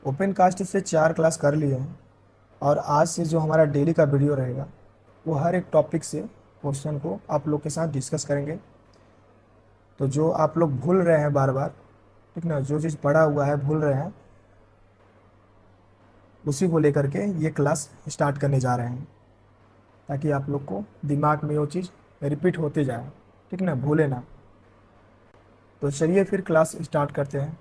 Open cast से 4 class कर लिए हैं और आज से जो हमारा डेली का वीडियो रहेगा वो हर एक टॉपिक से क्वेश्चन को आप लोग के साथ डिस्कस करेंगे। तो जो आप लोग भूल रहे हैं बार बार, ठीक ना, जो चीज़ पढ़ा हुआ है भूल रहे हैं, उसी को लेकर के ये क्लास स्टार्ट करने जा रहे हैं ताकि आप लोग को दिमाग में वो चीज़ रिपीट होते जाए, ठीक ना, भूले ना। तो चलिए फिर क्लास स्टार्ट करते हैं।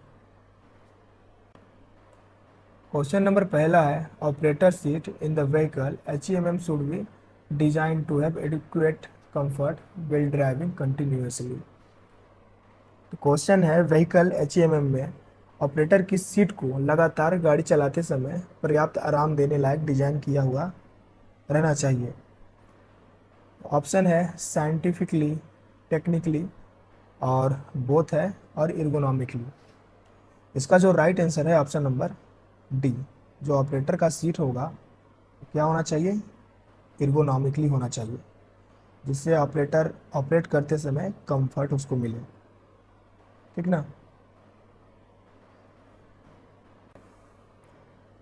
क्वेश्चन नंबर पहला है, operator seat in the vehicle HEMM should be design to have adequate comfort while driving continuously. तो क्वेश्चन है, व्हीकल HEMM में ऑपरेटर की सीट को लगातार गाड़ी चलाते समय पर्याप्त आराम देने लायक डिजाइन किया हुआ रहना चाहिए। ऑप्शन है साइंटिफिकली, टेक्निकली और बोथ है और इर्गोनॉमिकली। इसका जो राइट आंसर है ऑप्शन नंबर डी। जो ऑपरेटर का सीट होगा क्या होना चाहिए, इर्गोनॉमिकली होना चाहिए, जिससे ऑपरेटर ऑपरेट करते समय कंफर्ट उसको मिले, ठीक ना।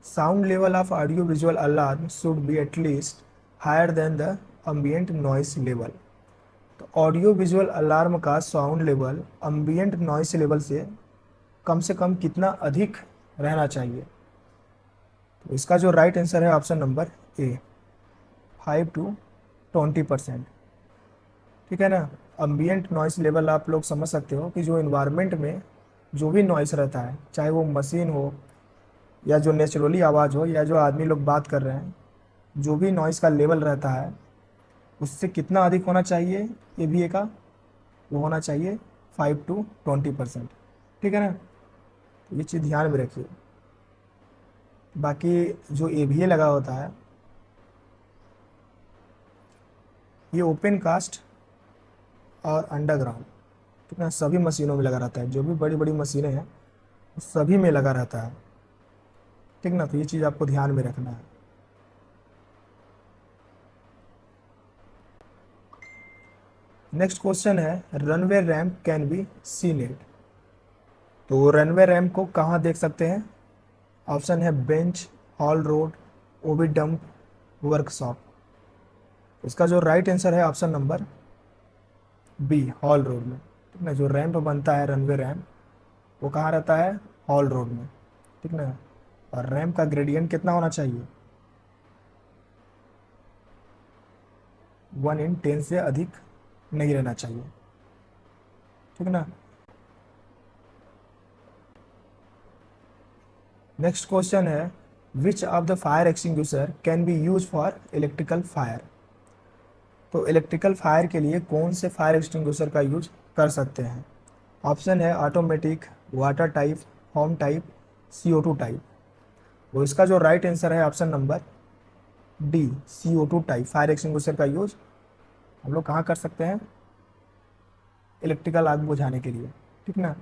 Sound level of audio visual alarm should be at least higher than the ambient noise level. तो ऑडियो विजुअल अलार्म का sound level ambient noise level से कम कितना अधिक रहना चाहिए। तो इसका जो राइट आंसर है ऑप्शन नंबर ए, 5 to 20%, ठीक है ना। ambient नॉइस लेवल आप लोग समझ सकते हो कि जो इन्वायरमेंट में जो भी नॉइस रहता है, चाहे वो मशीन हो या जो नेचुरली आवाज़ हो या जो आदमी लोग बात कर रहे हैं, जो भी नॉइस का लेवल रहता है उससे कितना अधिक होना चाहिए, ये भी एक वो होना चाहिए 5 to 20%, ठीक है ना। तो ये चीज़ ध्यान में रखिए। बाकी जो AVA लगा होता है ये ओपन कास्ट और अंडरग्राउंड, ठीक है, सभी मशीनों में लगा रहता है। जो भी बड़ी बड़ी मशीनें हैं सभी में लगा रहता है, ठीक ना। तो ये चीज़ आपको ध्यान में रखना है। नेक्स्ट क्वेश्चन है, runway ramp can be seen it. तो रनवे रैम्प को कहाँ देख सकते हैं। ऑप्शन है bench, haul road, OB dump, workshop. इसका जो राइट आंसर है option number B, haul road में, ठीक ना। जो रैंप बनता है रनवे रैम्प वो कहाँ रहता है, हॉल रोड में, ठीक ना। और रैम्प का ग्रेडियंट कितना होना चाहिए, 1/10 से अधिक नहीं रहना चाहिए, ठीक ना। नेक्स्ट क्वेश्चन है, which of the fire extinguisher can be use for electrical fire. तो इलेक्ट्रिकल फायर के लिए कौन से फायर एक्सटिंग्विशर का यूज कर सकते हैं। ऑप्शन है automatic, water type, home type, CO2 type. वो इसका जो राइट आंसर है option number D, CO2 type fire extinguisher का यूज हम लोग कहाँ कर सकते हैं, इलेक्ट्रिकल आग बुझाने के लिए, ठीक ना।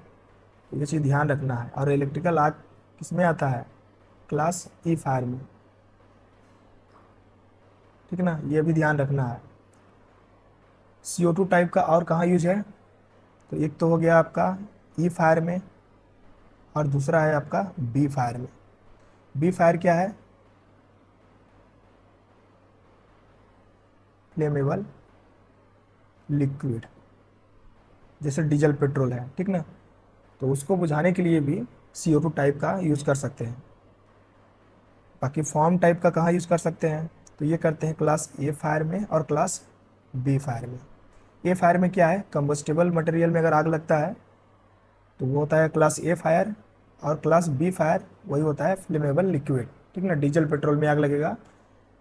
तो ये चीज़ ध्यान रखना है। और इलेक्ट्रिकल आग किस में आता है, क्लास E फायर में, ठीक ना, ये भी ध्यान रखना है। CO2 टाइप का और कहाँ यूज है, तो एक तो हो गया आपका E फायर में और दूसरा है आपका B फायर में। B फायर क्या है, फ्लेमेबल लिक्विड, जैसे डीजल पेट्रोल है, ठीक ना। तो उसको बुझाने के लिए भी CO2 टाइप का यूज कर सकते हैं। बाकी फॉर्म टाइप का कहाँ यूज कर सकते हैं, तो ये करते हैं क्लास A फायर में और क्लास B फायर में। A फायर में क्या है, कंबस्टेबल मटेरियल में अगर आग लगता है तो वो होता है क्लास A फायर, और क्लास B फायर वही होता है फ्लेमेबल लिक्विड, ठीक ना। डीजल पेट्रोल में आग लगेगा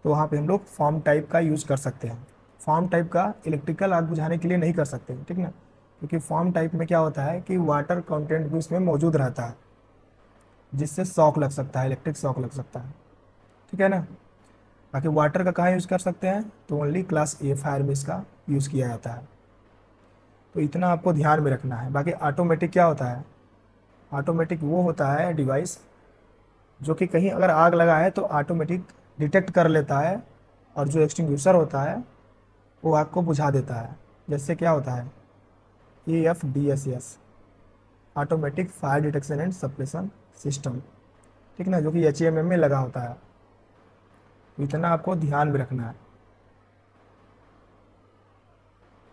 तो वहाँ पे हम लोग फॉर्म टाइप का यूज़ कर सकते हैं। फॉर्म टाइप का इलेक्ट्रिकल आग बुझाने के लिए नहीं कर सकते, ठीक ना, क्योंकि फॉर्म टाइप में क्या होता है कि वाटर कंटेंट भी उसमें मौजूद रहता है, जिससे शॉक लग सकता है, इलेक्ट्रिक शॉक लग सकता है, ठीक है ना। बाकी वाटर का कहाँ यूज़ कर सकते हैं, तो ओनली क्लास A फायर में इसका यूज़ किया जाता है। तो इतना आपको ध्यान में रखना है। बाकी ऑटोमेटिक क्या होता है, ऑटोमेटिक वो होता है डिवाइस जो कि कहीं अगर आग लगा है तो ऑटोमेटिक डिटेक्ट कर लेता है, और जो एक्सटिंग्विशर होता है वो आग को बुझा देता है। जैसे क्या होता है, AFDSS, automatic fire detection and suppression system. ठीक ना, जो कि HMM में लगा होता है। इतना आपको ध्यान में रखना है।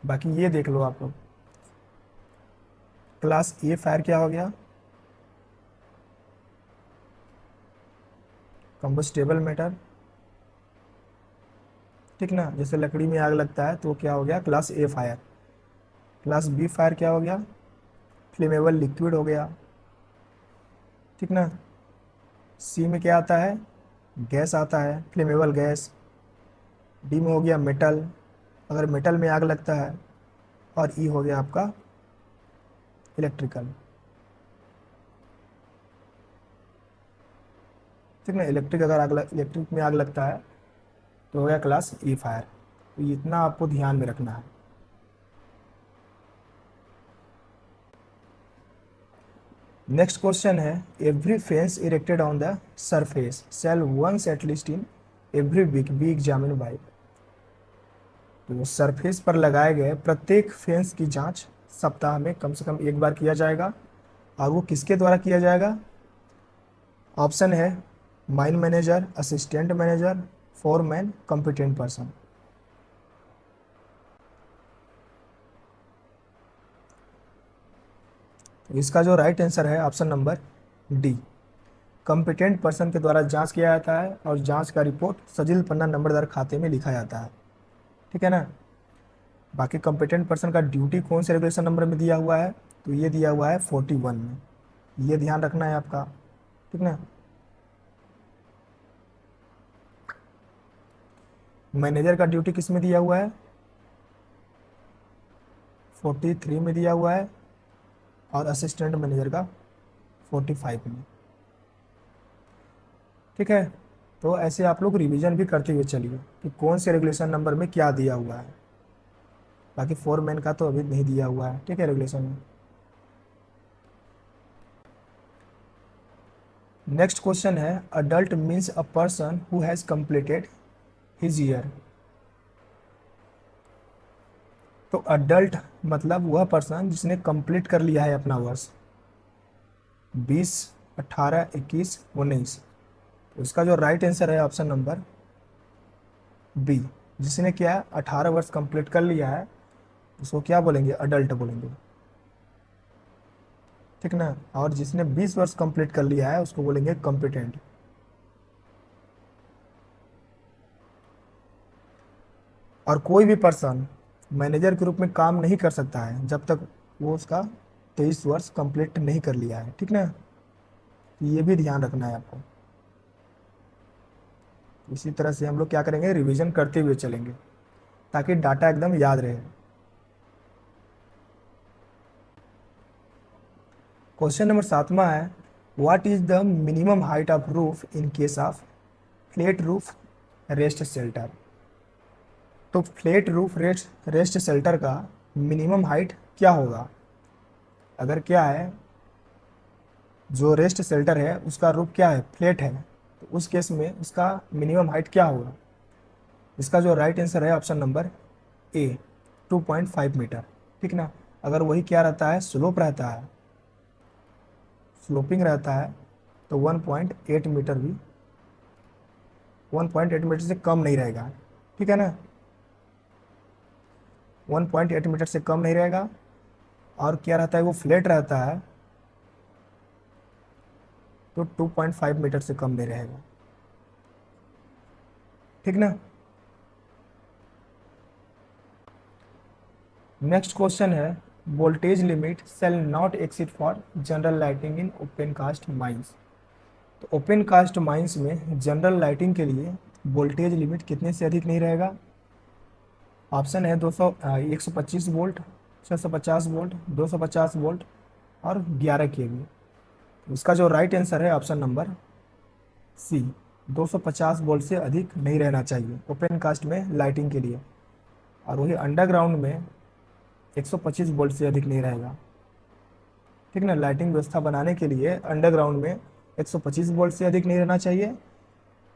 बाकी ये देख लो आप लोग, क्लास ए फायर क्या हो गया, कंबस्टेबल मैटर, ठीक ना, जैसे लकड़ी में आग लगता है तो वो क्या हो गया, class A fire. Class B fire क्या हो गया, फ्लेमेबल लिक्विड हो गया, ठीक ना। सी में क्या आता है, गैस आता है, फ्लेमेबल गैस। डी में हो गया मेटल, अगर मेटल में आग लगता है। और ई हो गया आपका इलेक्ट्रिकल, ठीक ना। इलेक्ट्रिक में आग लगता है तो हो गया क्लास ई फायर। तो इतना आपको ध्यान में रखना है। नेक्स्ट क्वेश्चन है, every fence erected on the surface shall once at least in every week be examine by. तो सरफेस पर लगाए गए प्रत्येक फेंस की जांच सप्ताह में कम से कम एक बार किया जाएगा। और वो किसके द्वारा किया जाएगा, ऑप्शन है mine manager, assistant manager, foreman, competent person. तो इसका जो राइट आंसर है option number D, competent person के द्वारा जांच किया जाता है और जांच का रिपोर्ट सजिल पन्ना नंबरदार खाते में लिखा जाता है, ठीक है ना। बाकी कॉम्पिटेंट पर्सन का ड्यूटी कौन से रेगुलेशन नंबर में दिया हुआ है, तो ये दिया हुआ है 41 में। ये ध्यान रखना है आपका, ठीक ना। मैनेजर का ड्यूटी किस में दिया हुआ है, 43 में दिया हुआ है। और असिस्टेंट मैनेजर का 45 में, ठीक है। तो ऐसे आप लोग रिवीजन भी करते हुए चलिए कि कौन से रेगुलेशन नंबर में क्या दिया हुआ है। बाकी फोरमैन का तो अभी नहीं दिया हुआ है, ठीक है, रेगुलेशन में। नेक्स्ट क्वेश्चन है, adult means a person who has completed his year. तो अडल्ट मतलब वह पर्सन जिसने कंप्लीट कर लिया है अपना वर्ष, 20, 18, 21, 19। तो इसका जो राइट आंसर है ऑप्शन नंबर बी, जिसने क्या 18 वर्ष कंप्लीट कर लिया है उसको क्या बोलेंगे, अडल्ट बोलेंगे, ठीक ना। और जिसने 20 वर्ष कंप्लीट कर लिया है उसको बोलेंगे कॉम्पिटेंट। और कोई भी पर्सन मैनेजर के रूप में काम नहीं कर सकता है जब तक वो उसका 23 वर्ष कंप्लीट नहीं कर लिया है, ठीक ना। ये भी ध्यान रखना है आपको। इसी तरह से हम लोग क्या करेंगे, रिवीजन करते हुए चलेंगे ताकि डाटा एकदम याद रहे। क्वेश्चन नंबर 7वां है, what is the minimum height of roof in case of flat roof rest shelter. तो फ्लैट रूफ रेस्ट शेल्टर का मिनिमम हाइट क्या होगा। अगर क्या है, जो रेस्ट शेल्टर है उसका रूफ क्या है, फ्लैट है, तो उस केस में उसका मिनिमम हाइट क्या होगा। इसका जो राइट आंसर है ऑप्शन नंबर ए, 2.5 मीटर, ठीक ना। अगर वही क्या रहता है, स्लोप रहता है, स्लोपिंग रहता है, तो 1.8 मीटर भी 1.8 मीटर से कम नहीं रहेगा, ठीक है ना। 1.8 मीटर से कम नहीं रहेगा। और क्या रहता है, वो फ्लैट रहता है तो 2.5 मीटर से कम नहीं रहेगा, ठीक ना। नेक्स्ट क्वेश्चन है, voltage limit shall not exceed for general lighting in open cast mines. तो ओपन कास्ट माइंस में जनरल लाइटिंग के लिए वोल्टेज लिमिट कितने से अधिक नहीं रहेगा। ऑप्शन है 125 वोल्ट, 650 वोल्ट, 250 वोल्ट और 11 केवी। इसका जो राइट आंसर है ऑप्शन नंबर सी, 250 वोल्ट से अधिक नहीं रहना चाहिए ओपन कास्ट में लाइटिंग के लिए। और वही अंडरग्राउंड में 125 वोल्ट से अधिक नहीं रहेगा, ठीक ना। लाइटिंग व्यवस्था बनाने के लिए अंडरग्राउंड में 125 वोल्ट से अधिक नहीं रहना चाहिए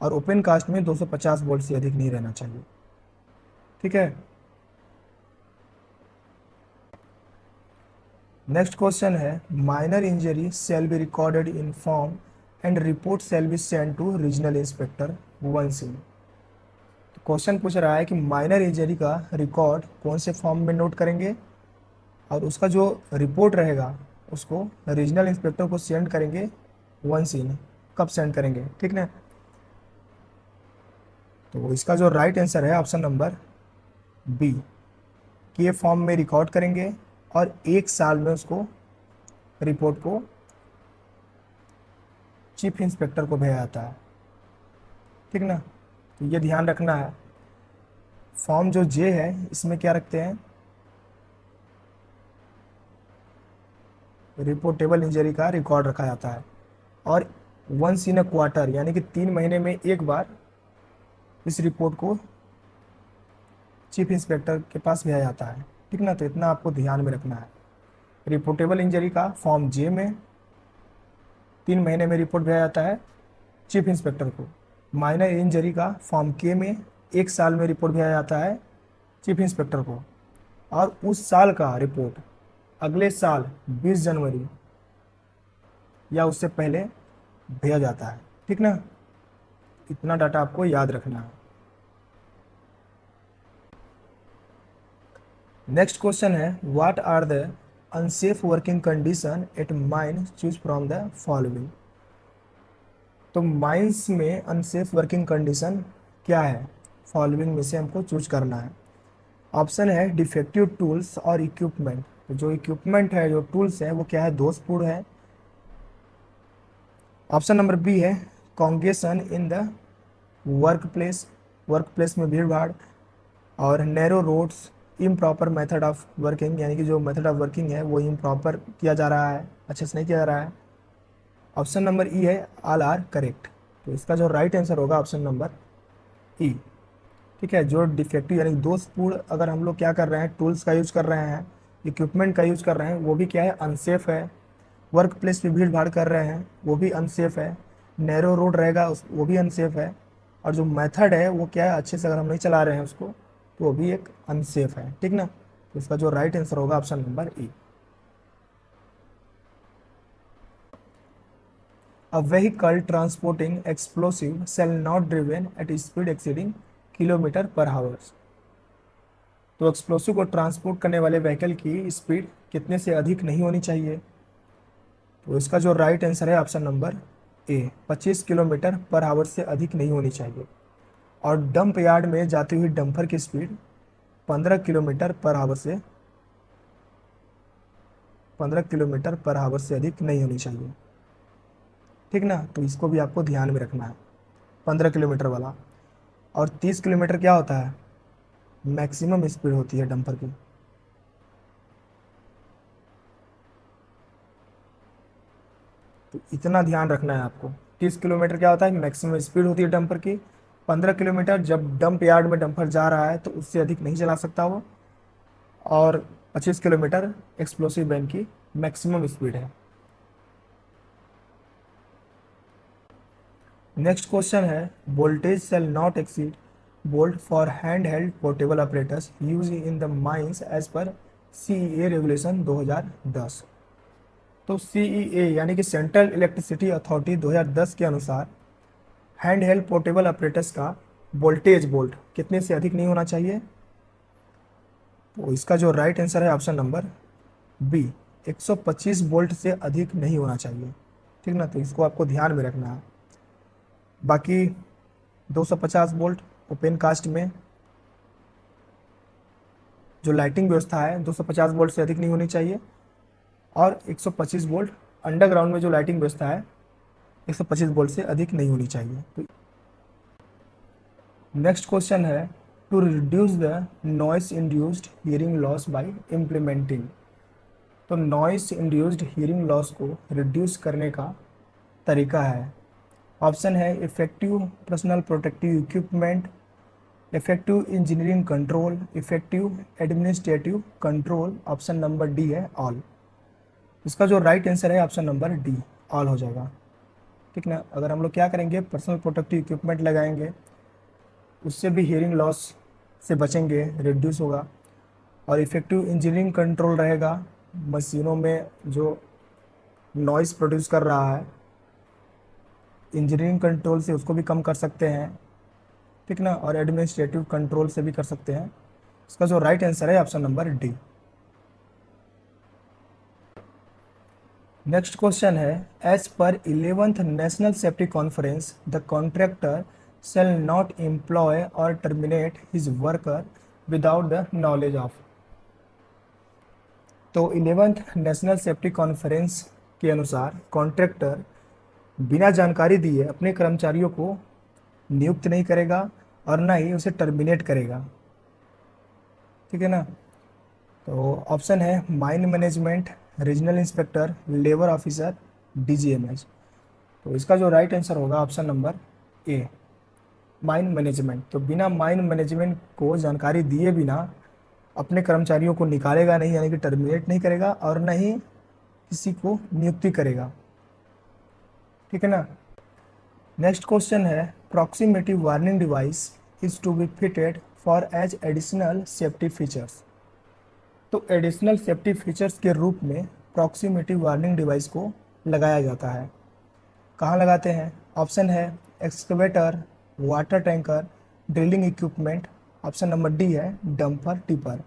और ओपन कास्ट में 250 वोल्ट से अधिक नहीं रहना चाहिए, ठीक है। नेक्स्ट क्वेश्चन है, minor injury shall be recorded in form and report shall be send to regional inspector once in. तो क्वेश्चन पूछ रहा है कि माइनर इंजरी का रिकॉर्ड कौन से फॉर्म में नोट करेंगे और उसका जो रिपोर्ट रहेगा उसको रीजनल इंस्पेक्टर को सेंड करेंगे वंस इन। कब सेंड करेंगे, ठीक ना। तो इसका जो राइट आंसर है ऑप्शन नंबर बी, कि ये फॉर्म में रिकॉर्ड करेंगे और 1 साल में उसको रिपोर्ट को चीफ इंस्पेक्टर को भेजा जाता है, ठीक ना। तो ये ध्यान रखना है। फॉर्म जो जे है इसमें क्या रखते हैं, रिपोर्टेबल इंजरी का रिकॉर्ड रखा जाता है और वंस इन अ क्वार्टर यानी कि 3 महीने में एक बार इस रिपोर्ट को चीफ इंस्पेक्टर के पास भेजा जाता है, ठीक ना। तो इतना आपको ध्यान में रखना है। रिपोर्टेबल इंजरी का फॉर्म जे में 3 महीने में रिपोर्ट भेजा जाता है चीफ इंस्पेक्टर को। माइनर इंजरी का फॉर्म के में 1 साल में रिपोर्ट भेजा जाता है चीफ इंस्पेक्टर को और उस साल का रिपोर्ट अगले साल 20 जनवरी या उससे पहले भेजा जाता है, ठीक ना। इतना डाटा आपको याद रखना है। नेक्स्ट क्वेश्चन है, what are the unsafe working condition at mine, choose from the following. तो माइंस में अनसेफ वर्किंग कंडीशन क्या है, फॉलोइंग में से हमको चूज करना है। ऑप्शन है डिफेक्टिव टूल्स और इक्विपमेंट। तो जो इक्विपमेंट है, जो टूल्स है वो क्या है, दोषपूर्ण है। ऑप्शन नंबर बी है congestion in the work place, work place में भीड़ भाड़। और narrow roads, improper method of working, यानी कि जो मेथड ऑफ वर्किंग है वो इम्प्रॉपर किया जा रहा है, अच्छे से नहीं किया जा रहा है। ऑप्शन नंबर ई है ऑल आर करेक्ट। तो इसका जो राइट आंसर होगा ऑप्शन नंबर ई, ठीक है। जो डिफेक्टिव यानी दोषपूर्ण अगर हम लोग क्या कर रहे हैं, टूल्स का यूज कर रहे हैं, इक्विपमेंट का यूज कर रहे हैं, वो भी क्या है, अनसेफ है। वर्क प्लेस पे भीड़ भाड़ कर रहे हैं वो भी अनसेफ है। नैरो रोड रहेगा वो भी अनसेफ है। और जो मेथड है वो क्या है, अच्छे से अगर हम नहीं चला रहे हैं उसको तो वो भी एक अनसेफ है, ठीक ना। तो इसका जो राइट आंसर होगा option number E. A vehicle transporting explosive shall not driven at speed exceeding kilometre पर आवर्स। तो एक्सप्लोसिव को ट्रांसपोर्ट करने वाले व्हीकल की स्पीड कितने से अधिक नहीं होनी चाहिए। तो इसका जो राइट आंसर है ऑप्शन नंबर ए, 25 किलोमीटर पर आवर से अधिक नहीं होनी चाहिए। और डंप यार्ड में जाती हुई डंपर की स्पीड 15 किलोमीटर पर आवर से 15 किलोमीटर पर आवर से अधिक नहीं होनी चाहिए, ठीक ना। तो इसको भी आपको ध्यान में रखना है, 15 किलोमीटर वाला। और 30 किलोमीटर क्या होता है, मैक्सिमम स्पीड होती है डंपर की। तो इतना ध्यान रखना है आपको। 30 किलोमीटर क्या होता है, मैक्सिमम स्पीड होती है डंपर की। 15 किलोमीटर जब डंप यार्ड में डंपर जा रहा है तो उससे अधिक नहीं चला सकता वो। और 25 किलोमीटर एक्सप्लोसिव वैन की मैक्सिमम स्पीड है। नेक्स्ट क्वेश्चन है, voltage shall not exceed volt for hand held portable operators use in the mines as per CEA regulation 2010। तो सीईए यानी कि सेंट्रल इलेक्ट्रिसिटी अथॉरिटी 2010 के अनुसार हैंड हेल्ड पोर्टेबल ऑपरेटर्स का voltage volt कितने से अधिक नहीं होना चाहिए। तो इसका जो राइट आंसर है ऑप्शन नंबर बी, 125 वोल्ट से अधिक नहीं होना चाहिए, ठीक ना। तो इसको आपको ध्यान में रखना है। बाकी 250 वोल्ट ओपन कास्ट में जो लाइटिंग व्यवस्था है 250 वोल्ट से अधिक नहीं होनी चाहिए। और 125 वोल्ट अंडरग्राउंड में जो लाइटिंग व्यवस्था है 125 वोल्ट से अधिक नहीं होनी चाहिए। तो नेक्स्ट क्वेश्चन है, to reduce the noise induced hearing loss by implementing. तो नॉइस इंड्यूस्ड हियरिंग लॉस को रिड्यूस करने का तरीका है। ऑप्शन है effective personal protective equipment, effective engineering control, effective administrative control. Option number D है ऑल। इसका जो राइट आंसर है ऑप्शन नंबर डी, ऑल हो जाएगा, ठीक ना। अगर हम लोग क्या करेंगे, पर्सनल प्रोटेक्टिव इक्विपमेंट लगाएंगे उससे भी हियरिंग लॉस से बचेंगे, रिड्यूस होगा। और इफेक्टिव इंजीनियरिंग कंट्रोल रहेगा, मशीनों में जो नॉइस प्रोड्यूस कर रहा है इंजीनियरिंग कंट्रोल से उसको भी कम कर सकते हैं, ठीक ना, और एडमिनिस्ट्रेटिव कंट्रोल से भी कर सकते हैं। इसका जो राइट आंसर है option number D. Next question है, as per 11th national safety conference the contractor shall not employ और terminate his worker without the knowledge of. तो 11th नेशनल सेफ्टी कॉन्फ्रेंस के अनुसार कॉन्ट्रैक्टर बिना जानकारी दिए अपने कर्मचारियों को नियुक्त नहीं करेगा और ना ही उसे टर्मिनेट करेगा, ठीक है ना। तो ऑप्शन है mine management, regional inspector, labour officer, DGMS. तो इसका जो राइट आंसर होगा option number A, mine management. तो बिना माइन मैनेजमेंट को जानकारी दिए बिना अपने कर्मचारियों को निकालेगा नहीं, यानी कि टर्मिनेट नहीं करेगा और न ही किसी को नियुक्ति करेगा, ठीक है ना। नेक्स्ट क्वेश्चन है, proximity warning device is to be fitted for as additional safety features. तो एडिशनल सेफ्टी फीचर्स के रूप में प्रॉक्सिमिटी वार्निंग डिवाइस को लगाया जाता है। कहाँ लगाते हैं? ऑप्शन है excavator, water tanker, drilling equipment. Option number D है डंपर टिपर।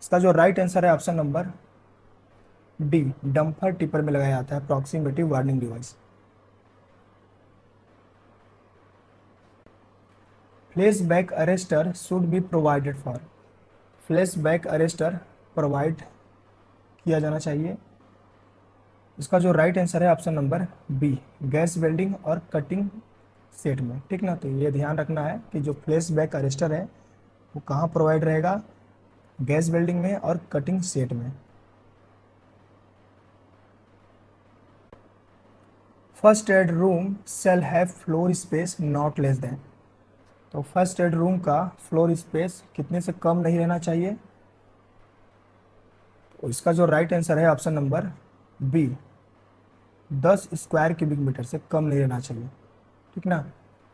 इसका जो राइट आंसर है option number D, dumper tipper में लगाया जाता है proximity warning device. Flash back arrester should be provided for. Flash back arrester provide किया जाना चाहिए। इसका जो राइट आंसर है option number B, gas welding और कटिंग सेट में, ठीक ना। तो ये ध्यान रखना है कि जो फ्लैश बैक अरेस्टर है वो कहाँ प्रोवाइड रहेगा, गैस वेल्डिंग में और कटिंग सेट में। First aid room shall have floor space not less than. तो फर्स्ट एड रूम का फ्लोर स्पेस कितने से कम नहीं रहना चाहिए? तो इसका जो राइट आंसर है option number B, 10 square cubic metre से कम नहीं रहना चाहिए, ठीक ना।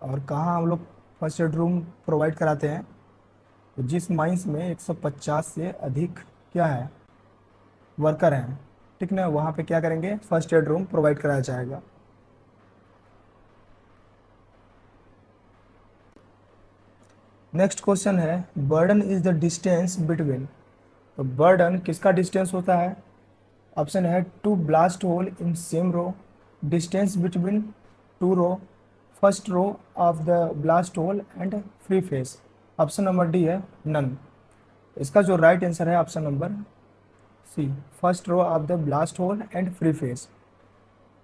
और कहाँ हम लोग फर्स्ट एड रूम प्रोवाइड कराते हैं? तो जिस माइंस में 150 से अधिक क्या है वर्कर हैं, ठीक ना, वहाँ पे क्या करेंगे, फर्स्ट एड रूम प्रोवाइड कराया जाएगा। नेक्स्ट क्वेश्चन है, burden is the distance between. तो बर्डन किसका डिस्टेंस होता है? ऑप्शन है two blast hole in same row, distance between two row, first row of the blast hole and free face. Option number D है none. इसका जो right answer है option number C, first row of the blast hole and free face.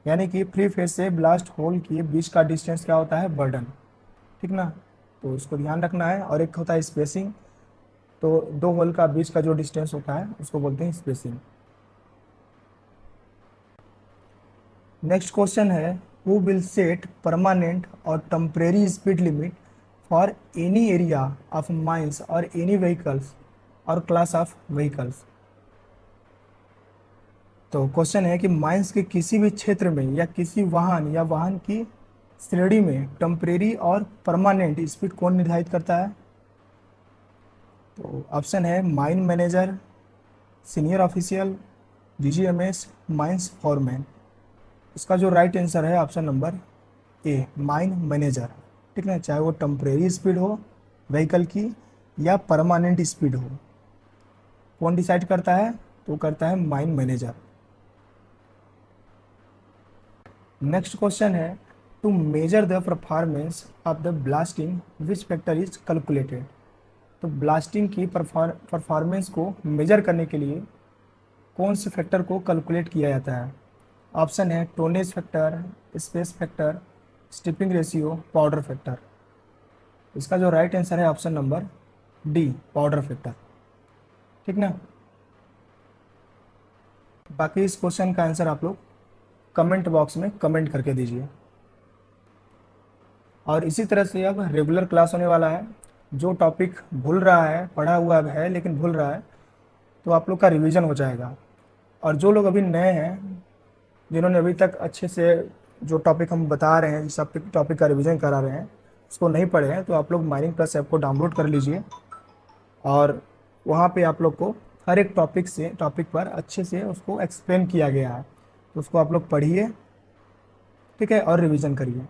यानी कि free face से blast hole के बीच का distance क्या होता है, बर्डन, ठीक ना। तो इसको ध्यान रखना है। और एक होता है स्पेसिंग, तो दो होल का बीच का जो डिस्टेंस होता है उसको बोलते हैं स्पेसिंग। नेक्स्ट क्वेश्चन है, हु विल सेट परमानेंट और temporary speed limit for any area of mines और एनी व्हीकल्स और क्लास ऑफ व्हीकल्स। तो क्वेश्चन है कि माइंस के किसी भी क्षेत्र में या किसी वाहन या वाहन की श्रेणी में टेम्परेरी और परमानेंट स्पीड कौन निर्धारित करता है? तो ऑप्शन है mine manager, senior official, DGMS, mines foreman. इसका जो राइट आंसर है option number A, mine manager, ठीक है। चाहे वो टेम्परेरी स्पीड हो व्हीकल की या परमानेंट स्पीड हो, कौन डिसाइड करता है? तो करता है माइन मैनेजर। नेक्स्ट क्वेश्चन है, to measure the performance of the blasting which factor is calculated. तो ब्लास्टिंग की परफॉर्मेंस को मेजर करने के लिए कौन से फैक्टर को कैलकुलेट किया जाता है? ऑप्शन है tonnage factor, space factor, stripping ratio, powder factor. इसका जो राइट आंसर है option number D, powder factor, ठीक ना। बाकी इस क्वेश्चन का आंसर आप लोग कमेंट बॉक्स में कमेंट करके दीजिए। और इसी तरह से अब रेगुलर क्लास होने वाला है। जो टॉपिक भूल रहा है, पढ़ा हुआ है लेकिन भूल रहा है, तो आप लोग का रिवीजन हो जाएगा। और जो लोग अभी नए हैं, जिन्होंने अभी तक अच्छे से जो टॉपिक हम बता रहे हैं, जिस टॉपिक का रिवीजन करा रहे हैं, उसको नहीं पढ़े हैं, तो आप लोग माइनिंग प्लस ऐप को डाउनलोड कर लीजिए। और वहाँ पे आप लोग को हर एक टॉपिक पर अच्छे से उसको एक्सप्लेन किया गया है, तो उसको आप लोग पढ़िए ठीक है, और रिवीजन करिए।